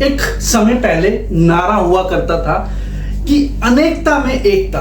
एक समय पहले नारा हुआ करता था कि अनेकता में एकता,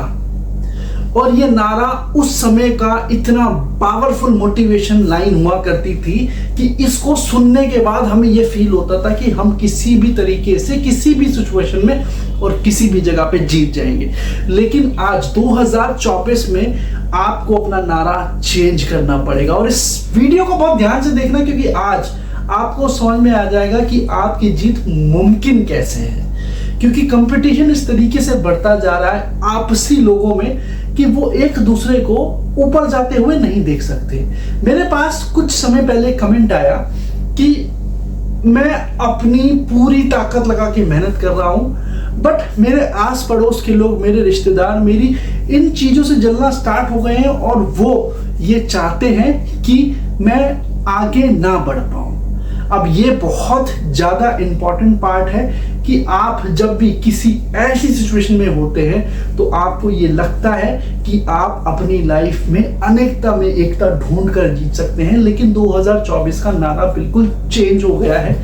और ये नारा उस समय का इतना पावरफुल मोटिवेशन लाइन हुआ करती थी कि इसको सुनने के बाद हमें ये फील होता था कि हम किसी भी तरीके से किसी भी सिचुएशन में और किसी भी जगह पे जीत जाएंगे। लेकिन आज 2024 में आपको अपना नारा चेंज करना पड़ेगा, और इस वीडियो को बहुत ध्यान से देखना, क्योंकि आज आपको समझ में आ जाएगा कि आपकी जीत मुमकिन कैसे है। क्योंकि कंपटीशन इस तरीके से बढ़ता जा रहा है आपसी लोगों में कि वो एक दूसरे को ऊपर जाते हुए नहीं देख सकते। मेरे पास कुछ समय पहले कमेंट आया कि मैं अपनी पूरी ताकत लगा के मेहनत कर रहा हूं, बट मेरे आस पड़ोस के लोग, मेरे रिश्तेदार मेरी इन चीजों से जलना स्टार्ट हो गए हैं और वो ये चाहते हैं कि मैं आगे ना बढ़ पाऊं। अब ये बहुत ज्यादा इंपॉर्टेंट पार्ट है कि आप जब भी किसी ऐसी सिचुएशन में होते हैं तो आपको ये लगता है कि आप अपनी लाइफ में अनेकता में एकता ढूंढ कर जीत सकते हैं, लेकिन 2024 का नारा बिल्कुल चेंज हो गया है।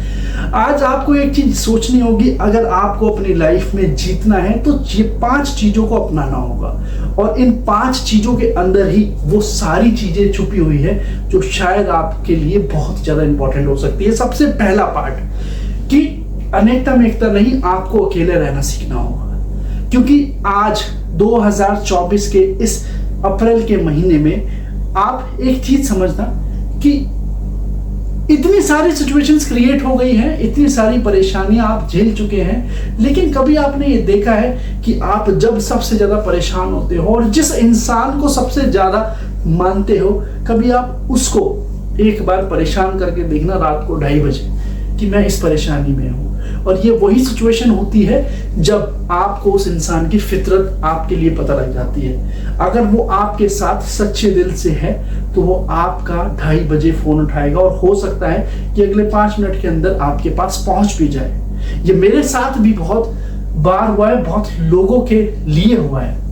आज आपको एक चीज सोचनी होगी, अगर आपको अपनी लाइफ में जीतना है तो ये 5 चीजों को अपनाना होगा, और इन 5 चीजों के अंदर ही वो सारी चीजें छुपी हुई है जो शायद आपके लिए बहुत ज्यादा इंपॉर्टेंट हो सकती है। सबसे पहला पार्ट कि अनेकता में एकता नहीं, आपको अकेले रहना सीखना होगा। क्योंकि आज 2024 के इस अप्रैल के महीने में आप एक चीज समझना कि इतनी सारी सिचुएशंस क्रिएट हो गई हैं, इतनी सारी परेशानियां आप झेल चुके हैं, लेकिन कभी आपने ये देखा है कि आप जब सबसे ज्यादा परेशान होते हो और जिस इंसान को सबसे ज्यादा मानते हो, कभी आप उसको एक बार परेशान करके देखना रात को 2:30 बजे कि मैं इस परेशानी में हूं। और ये वही सिचुएशन होती है जब आपको उस इंसान की फितरत आपके लिए पता लग जाती है। अगर वो आपके साथ सच्चे दिल से है तो वो आपका 2:30 बजे फोन उठाएगा, और हो सकता है कि अगले 5 मिनट के अंदर आपके पास पहुंच भी जाए। ये मेरे साथ भी बहुत बार हुआ है, बहुत लोगों के लिए हुआ है।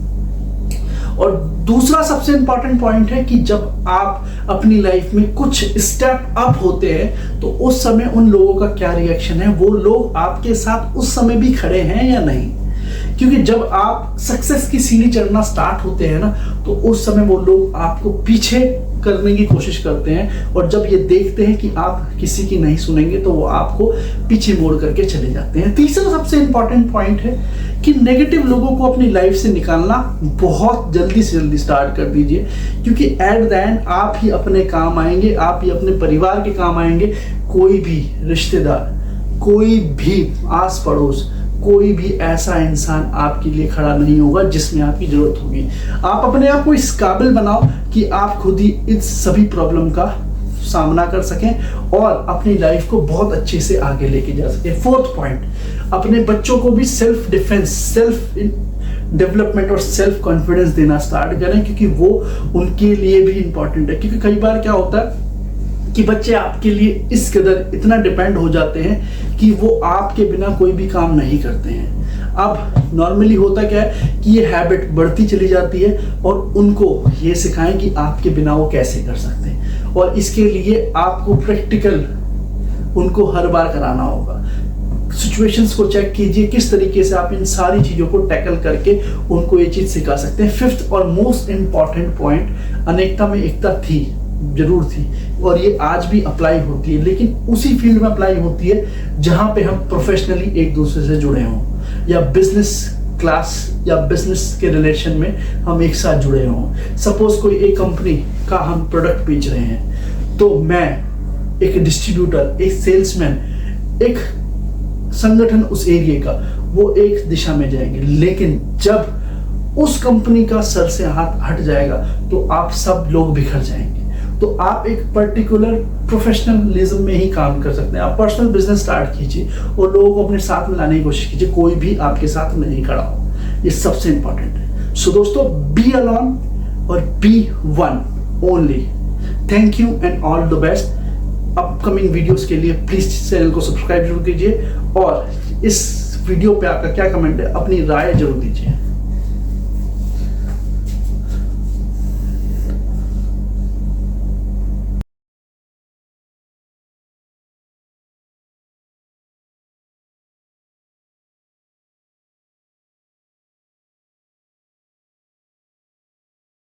और दूसरा सबसे इंपॉर्टेंट पॉइंट है कि जब आप अपनी लाइफ में कुछ स्टेप अप होते हैं तो उस समय उन लोगों का क्या रिएक्शन है, वो लोग आपके साथ उस समय भी खड़े हैं या नहीं। क्योंकि जब आप सक्सेस की सीढ़ी चढ़ना स्टार्ट होते हैं ना, तो उस समय वो लोग आपको पीछे करने की कोशिश करते हैं, और जब ये देखते हैं कि आप किसी की नहीं सुनेंगे तो वो आपको पीछे मोड़ करके चले जाते हैं। तीसरा सबसे इंपॉर्टेंट पॉइंट है कि नेगेटिव लोगों को अपनी लाइफ से निकालना बहुत जल्दी से जल्दी स्टार्ट कर दीजिए, क्योंकि एट द एंड आप ही अपने काम आएंगे, आप ही अपने परिवार के काम आएंगे। कोई भी रिश्तेदार, कोई भी आस पड़ोस, कोई भी ऐसा इंसान आपके लिए खड़ा नहीं होगा जिसमें आपकी जरूरत होगी। आप अपने आप को इस काबिल बनाओ कि आप खुद ही इस सभी प्रॉब्लम का सामना कर सकें और अपनी लाइफ को बहुत अच्छे से आगे लेके जा सकें। 4th पॉइंट, अपने बच्चों को भी सेल्फ डिफेंस, सेल्फ डेवलपमेंट और सेल्फ कॉन्फिडेंस देना स्टार्ट करें, क्योंकि वो उनके लिए भी इंपॉर्टेंट है। क्योंकि कई बार क्या होता है कि बच्चे आपके लिए इस कदर इतना डिपेंड हो जाते हैं कि वो आपके बिना कोई भी काम नहीं करते हैं। अब नॉर्मली होता क्या है कि ये हैबिट बढ़ती चली जाती है, और उनको ये सिखाएं कि आपके बिना वो कैसे कर सकते हैं, और इसके लिए आपको प्रैक्टिकल उनको हर बार कराना होगा। सिचुएशंस को चेक कीजिए किस तरीके से आप इन सारी चीजों को टैकल करके उनको ये चीज सिखा सकते हैं। 5th और मोस्ट इंपॉर्टेंट पॉइंट, अनेकता में एकता थी, जरूर थी, और ये आज भी अप्लाई होती है, लेकिन उसी फील्ड में अप्लाई होती है जहां पे हम प्रोफेशनली एक दूसरे से जुड़े हों, या बिजनेस क्लास या बिजनेस के रिलेशन में हम एक साथ जुड़े हों। सपोज कोई एक कंपनी का हम प्रोडक्ट बेच रहे हैं, तो मैं एक डिस्ट्रीब्यूटर, एक सेल्समैन, एक संगठन उस एरिया का, वो एक दिशा में जाएंगे, लेकिन जब उस कंपनी का सर से हाथ हट जाएगा तो आप सब लोग बिखर जाएंगे। तो आप एक पर्टिकुलर प्रोफेशनलिज्म में ही काम कर सकते हैं। आप पर्सनल बिजनेस स्टार्ट कीजिए और लोगों को अपने साथ में लाने की कोशिश कीजिए, कोई भी आपके साथ नहीं खड़ा हो। ये सबसे इंपॉर्टेंट है। सो दोस्तों, बी अलोन और be one only. Thank you and all the best. Upcoming videos के लिए प्लीज चैनल को सब्सक्राइब जरूर कीजिए, और इस वीडियो पे आपका क्या कमेंट है, अपनी राय जरूर दीजिए।